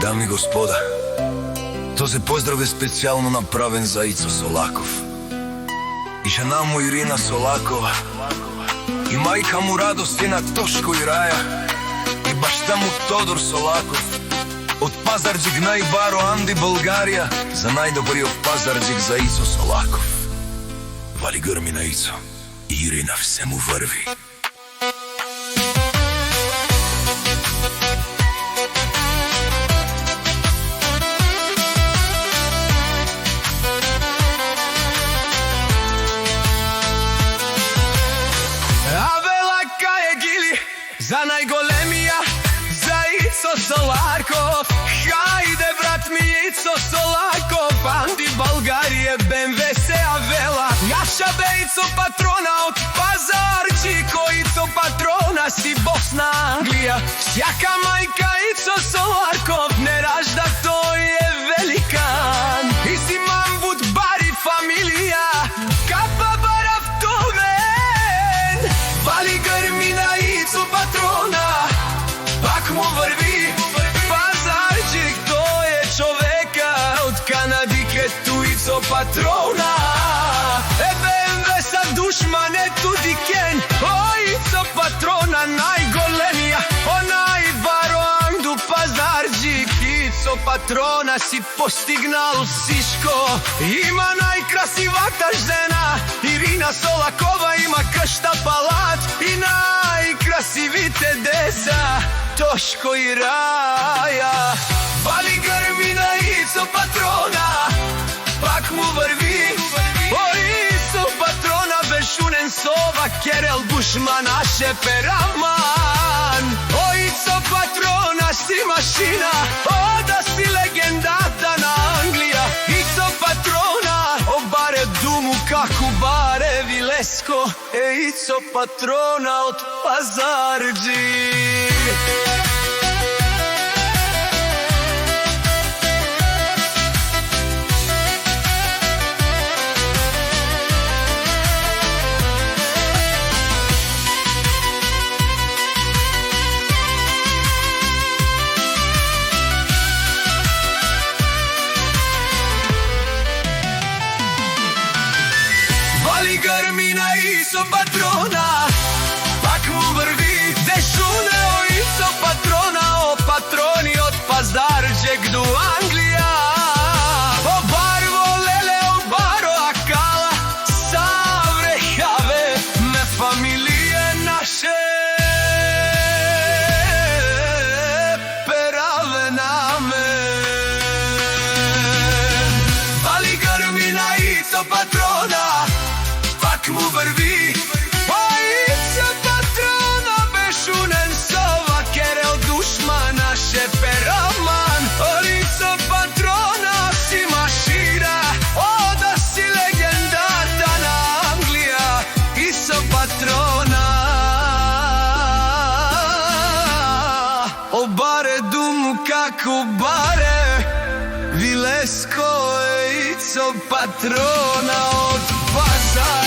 Дами и господа, този поздрав е специјално направен за Ицо Солаков и жена му Ирина Солакова и мајка му Радостина Тошко и Раја и башта му Тодор Солаков од Пазарџик најбаро Анди Българија за најдобриот Пазарџик за Ицо Солаков. Вали грми на Ицо и Ирина все му врви. За најголемија, за Ицо Солаков. Хајде брат ми Ицо Солаков, Анди Българија, БМВ се авела. Јаша бе Ицо патрона од Пазарџик, Ицо патрона си Босна Англија. Сјака мајка Ицо Солаков не ражда, тој е великан. И си мамбут бари фамилија, капа барав томен. Вали грми на Ицо патрона, пак му врви Пазарџик, тој е човека од Канадике, ту Ицо патрона. Е БМВ са душман, ето дикен, о Ицо патрона најголемија, о најбаро Анду Пазарџик. Ицо патрона си постигнал сишко, има најкрасивата жена, Ирина Солакова, има кршта палат и најкрасивите деца, Тошко и Раја. Вали грми на Ицо патрона, пак му врви, о Ицо патрона, бешунен сова, Керел Бушман, Шепераман. О Ицо патрона си машина, о да си легендата на Англија. Ицо патрона, о баре думу како баре Вилеско, е Ицо патрона од Пазарџик. Вали грми на Ицо патрона, пак му врви дешуне, о Ицо патрона, о патрони од Пазарџик до Англија. О барво леле, о баро акала, саврехаве ме фамилија наше, пераве наме. Вали грми на Ицо патрона, му врви, о Ицо патрона, бешунен сова, Керел душман, Шепераман. О Ицо патрона си машина, о да си легендата на Англија. Ицо патрона, о баре думу како баре Вилеско, е Ицо патрона од Пазарџик.